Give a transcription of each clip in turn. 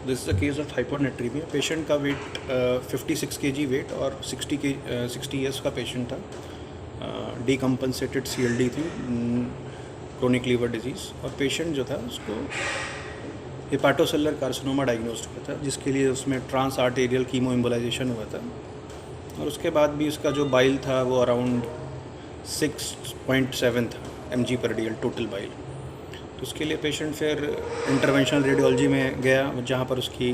This is a case of hyponatraemia. Patient का wait 56 kg wait और 60 years का patient था। डीकम्पनसेटेड CLD थी, क्रोनिक लीवर डिजीज़, और पेशेंट जो था उसको हेपाटोसेलुलर कार्सिनोमा डायग्नोस्ड हुआ था, जिसके लिए उसमें ट्रांस आर्टेरियल कीमो एम्बोलाइजेशन हुआ था। और उसके बाद भी उसका जो बाइल था वो अराउंड 6.7 था mg/dl टोटल बाइल। तो उसके लिए पेशेंट फिर इंटरवेंशनल रेडियोलॉजी में गया, जहाँ पर उसकी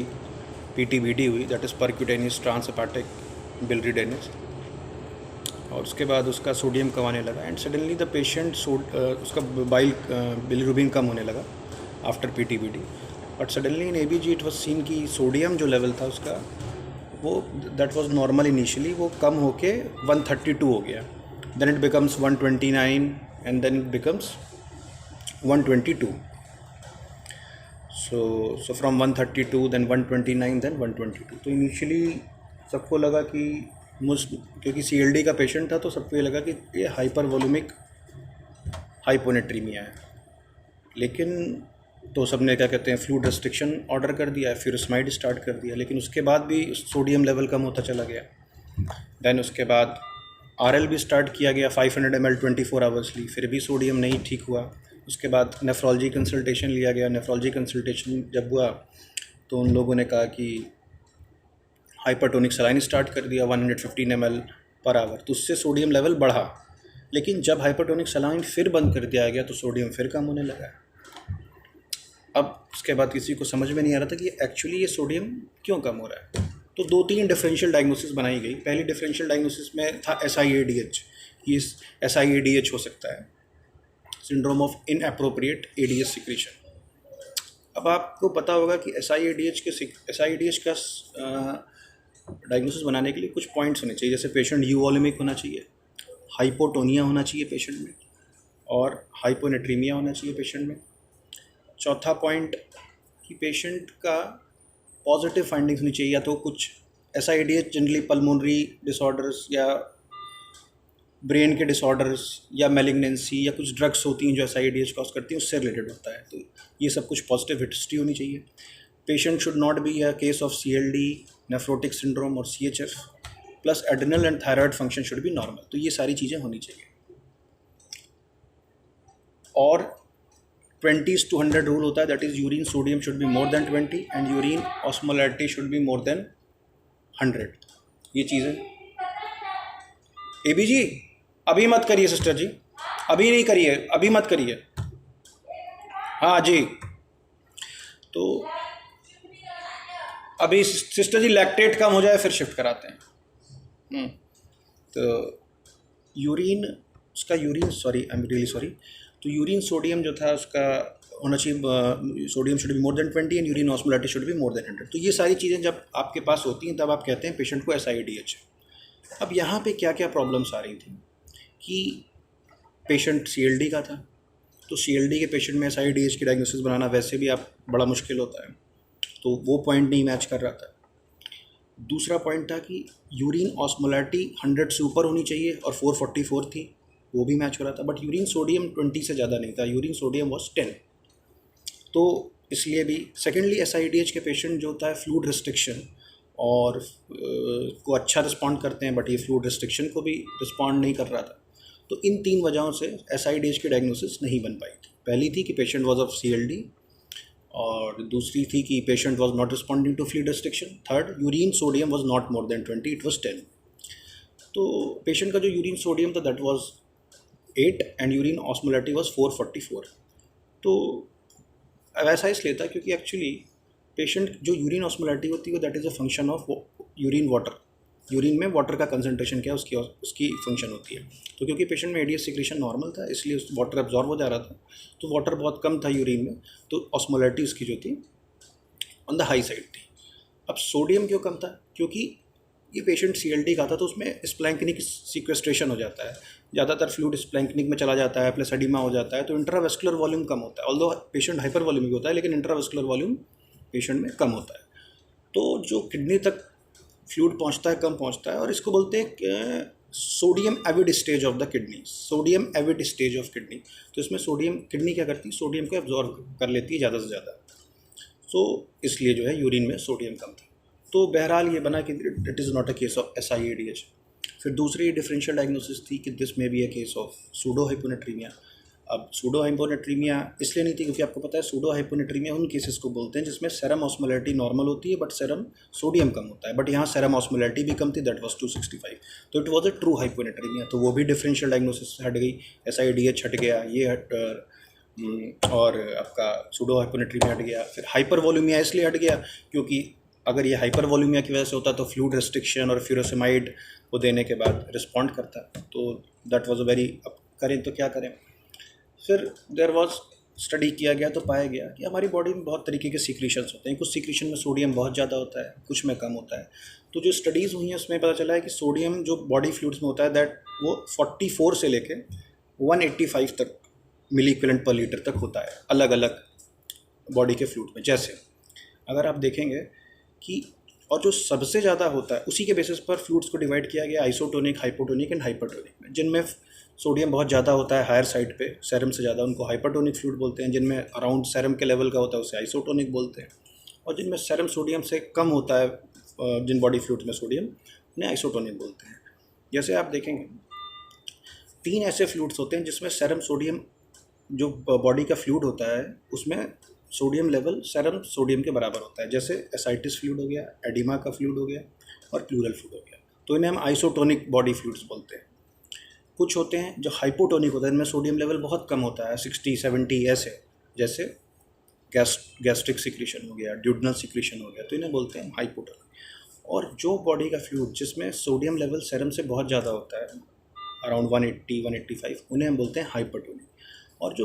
PTBD हुई, that is percutaneous transhepatic biliary drainage. और उसके बाद उसका सोडियम कम आने लगा एंड सडनली द पेशेंट उसका बाइल बिलिरुबिन कम होने लगा after PTBD। But suddenly in ABG it was seen कि सोडियम जो लेवल था उसका वो दैट वाज नॉर्मल इनिशियली, वो कम होके 132 हो गया, then it becomes 129 and then it becomes 122। So from 132 then 129 then 122। तो इनिशियली सबको लगा कि क्योंकि CLD का पेशेंट था तो सबको ये लगा कि ये हाइपर वॉल्यूमिक हाइपोनेट्रीमिया है। लेकिन तो सबने क्या कहते हैं फ्लूइड रेस्ट्रिक्शन ऑर्डर कर दिया, फ्यूरिस्माइड स्टार्ट कर दिया, लेकिन उसके बाद भी सोडियम लेवल कम होता चला गया। देन उसके बाद RL भी स्टार्ट किया गया 500 ml 24 आवर्सली, फिर भी सोडियम नहीं ठीक हुआ। उसके बाद नेफ्रोलॉजी कंसल्टेशन लिया गया। नेफ्रोलॉजी कंसल्टेशन जब हुआ तो उन लोगों ने कहा कि हाइपरटोनिक सलाइन स्टार्ट कर दिया 115 ml पर आवर, तो उससे सोडियम लेवल बढ़ा। लेकिन जब हाइपरटोनिक सलाइन फिर बंद कर दिया गया तो सोडियम फिर कम होने लगा। अब उसके बाद किसी को समझ में नहीं आ रहा था कि एक्चुअली ये सोडियम क्यों कम हो रहा है। तो 2-3 डिफरेंशियल डायग्नोसिस बनाई गई। पहली डिफरेंशियल डायग्नोसिस में था SIADH। ये SIADH हो सकता है syndrome of inappropriate ADH secretion. अब आपको पता होगा कि SIADH का डायग्नोसिस बनाने के लिए कुछ पॉइंट्स होने चाहिए, जैसे पेशेंट यूवोलेमिक होना चाहिए, हाइपोटोनिया होना चाहिए पेशेंट में, और हाइपोनेट्रीमिया होना चाहिए पेशेंट में। चौथा पॉइंट कि पेशेंट का पॉजिटिव फाइंडिंग्स होनी चाहिए, या तो कुछ SIADH जनरली पल्मोनरी डिसऑर्डर्स या ब्रेन के डिसऑर्डर्स या मेलिग्नेंसी या कुछ ड्रग्स होती हैं जो SIADH कॉज करती हैं, उससे रिलेटेड होता है। तो ये सब कुछ पॉजिटिव हिस्ट्री होनी चाहिए। Patient should not be a case of CLD, nephrotic syndrome और CHF, plus adrenal and thyroid function should be normal. तो ये सारी चीज़ें होनी चाहिए। और 20:100 रूल होता है, that is urine sodium should be more than 20 and urine osmolarity should be more than 100। ये चीज़ें ABG अभी मत करिए सिस्टर जी, अभी नहीं करिए, अभी मत करिए। हाँ जी, तो अभी सिस्टर जी लैक्टेट कम हो जाए फिर शिफ्ट कराते हैं। तो यूरिन उसका urine sorry I am really sorry, तो यूरिन सोडियम जो था उसका होना चाहिए, sodium should be more than 20 and urine osmolarity should be more than 100। तो ये सारी चीज़ें जब आपके पास होती हैं तब आप कहते हैं पेशेंट को SIADH है। अब यहाँ पे क्या क्या प्रॉब्लम्स आ रही थी कि पेशेंट CLD का था, तो CLD के पेशेंट में SIADH की डायग्नोसिस बनाना वैसे भी आप बड़ा मुश्किल होता है, तो वो पॉइंट नहीं मैच कर रहा था। दूसरा पॉइंट था कि यूरिन ऑस्मोलैरिटी 100 से ऊपर होनी चाहिए और 444 थी, वो भी मैच हो रहा था। बट यूरिन सोडियम 20 से ज़्यादा नहीं था, यूरिन सोडियम वॉज 10। तो इसलिए भी सेकेंडली SIADH के पेशेंट जो होता है फ्लूइड रिस्ट्रिक्शन और को अच्छा रिस्पॉन्ड करते हैं, बट ये फ्लूइड रिस्ट्रिक्शन को भी रिस्पॉन्ड नहीं कर रहा था। तो इन 3 वजहों से SIADH की डायग्नोसिस नहीं बन पाई थी। पहली थी कि पेशेंट वॉज ऑफ CLD, और दूसरी थी कि patient was not responding to fluid restriction. Third, urine sodium was not more than 20, it was 10। तो पेशेंट का जो यूरिन सोडियम था that was 8 and urine osmolarity was 444। तो वैसा इसलिए था क्योंकि एक्चुअली पेशेंट जो यूरिन ऑस्मोलैरिटी होती है that is a function of urine water. Urine में वाटर का कंसंट्रेशन क्या है उसकी फंक्शन होती है। तो क्योंकि पेशेंट में ADH सिक्रीशन नॉर्मल था इसलिए उस वाटर एब्जॉर्ब हो जा रहा था, तो वाटर बहुत कम था यूरिन में, तो ऑस्मोलैरिटी उसकी जो थी ऑन द हाई साइड थी। अब सोडियम क्यों कम था? क्योंकि ये पेशेंट CLD का था तो उसमें स्प्लैंकनिक सीक्वेस्ट्रेशन हो जाता है, ज़्यादातर फ्लूइड स्प्लैंकनिक में चला जाता है, प्लस एडिमा हो जाता है, तो इंट्रावेस्कुलर वॉल्यूम कम होता है। ऑल्दो पेशेंट हाइपर वॉल्यूमिक होता है लेकिन इंट्रावेस्कुलर वॉल्यूम पेशेंट में कम होता है। तो जो किडनी तक फ्लूइड पहुंचता है कम पहुंचता है, और इसको बोलते हैं sodium Avid stage of the kidney. Sodium Avid stage of kidney, तो इसमें सोडियम किडनी क्या करती है, सोडियम को एब्जॉर्ब कर लेती है ज़्यादा से ज़्यादा। तो इसलिए जो है यूरिन में सोडियम कम था। तो बहरहाल ये बना कि it is not a case of SIADH। फिर दूसरी डिफरेंशियल डायग्नोसिस थी कि दिस में be a case of pseudo hyponatraemia. अब सूडो हाइपोनेट्रीमिया इसलिए नहीं थी क्योंकि आपको पता है सूडो हाइपोनेट्रीमिया उन केसेस को बोलते हैं जिसमें सेरम ऑस्मोलैरिटी नॉर्मल होती है बट सेरम सोडियम कम होता है, बट यहाँ सेरम ऑस्मोलैरिटी भी कम थी, दैट वाज 265, तो it was a true hyponatraemia. तो वो भी डिफरेंशियल डायग्नोसिस हट गई, SIADH हट गया, ये और आपका सूडो हाइपोनेट्रीमिया हट गया। फिर हाइपर वॉल्यूमिया इसलिए हट गया क्योंकि अगर ये हाइपर वॉल्यूमिया की वजह से होता तो फ्लूइड रेस्ट्रिक्शन और फ्यूरोसेमाइड को देने के बाद रिस्पॉन्ड करता, तो दैट वाज अ वेरी, अब करें तो क्या करें। फिर देयर वाज स्टडी किया गया तो पाया गया कि हमारी बॉडी में बहुत तरीके के सीक्रेशंस होते हैं, कुछ सीक्रेशन में सोडियम बहुत ज़्यादा होता है, कुछ में कम होता है। तो जो स्टडीज़ हुई हैं उसमें पता चला है कि सोडियम जो बॉडी फ्लूइड्स में होता है दैट वो 44 से लेके 185 तक मिली इक्विवेलेंट पर लीटर तक होता है अलग अलग बॉडी के फ्लूइड में। जैसे अगर आप देखेंगे कि और जो सबसे ज़्यादा होता है उसी के बेसिस पर फ्लूइड्स को डिवाइड किया गया आइसोटोनिक, हाइपोटोनिक एंड हाइपरटोनिक में। जिनमें सोडियम बहुत ज़्यादा होता है हायर साइड पे सेरम से ज़्यादा, उनको हाइपरटोनिक फ्लूइड बोलते हैं। जिनमें अराउंड सेरम के लेवल का होता है उसे आइसोटोनिक बोलते हैं। और जिनमें सेरम सोडियम से कम होता है जिन बॉडी फ्लूइड्स में सोडियम, उन्हें आइसोटोनिक बोलते हैं। जैसे आप देखेंगे 3 ऐसे फ्लूइड्स होते हैं जिसमें सेरम सोडियम, जो बॉडी का फ्लूइड होता है उसमें सोडियम लेवल सेरम सोडियम के बराबर होता है। जैसे एसाइटिस फ्लूइड हो गया, एडिमा का फ्लूइड हो गया और प्लूरल फ्लूइड हो गया, तो इन्हें हम आइसोटोनिक बॉडी फ्लूइड्स बोलते हैं। कुछ होते हैं जो हाइपोटोनिक होता है, इनमें सोडियम लेवल बहुत कम होता है, 60-70 ऐसे, जैसे गैस्ट्रिक सिक्रीशन हो गया, ड्यूडनल सिक्रीशन हो गया, तो इन्हें बोलते हैं हाइपोटोनिक। और जो बॉडी का फ्लूइड जिसमें सोडियम लेवल सेरम से बहुत ज़्यादा होता है अराउंड 180-185, उन्हें हम बोलते हैं हाइपरटोनिक। और जो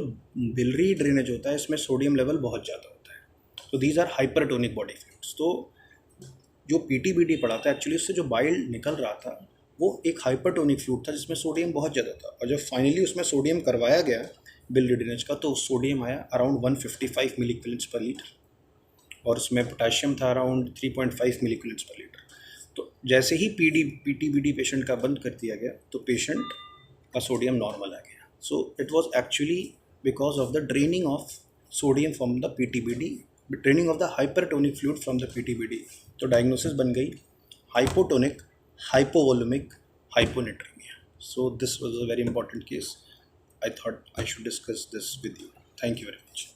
बिलरी ड्रेनेज होता है इसमें सोडियम लेवल बहुत ज़्यादा होता है, तो these are hypertonic body fluids. तो जो PTBD पढ़ा था एक्चुअली उससे जो बाइल निकल रहा था वो एक हाइपरटोनिक फ्लूइड था जिसमें सोडियम बहुत ज़्यादा था, और जब फाइनली उसमें सोडियम करवाया गया बिलरी ड्रेनेज का तो सोडियम आया अराउंड 155 मिली इक्विवेलेंट्स पर लीटर, और उसमें पोटेशियम था अराउंड 3.5 मिली इक्विवेलेंट्स पर लीटर। तो जैसे ही PTBD पेशेंट का बंद कर दिया गया तो पेशेंट का सोडियम नॉर्मल आ गया। So it was actually because of the draining of sodium from the PTBD, draining of the hypertonic fluid from the PTBD. तो डायग्नोसिस बन गई hypotonic hypovolumic hyponatremia. So this was a very important case. I thought I should discuss this with you. Thank you very much.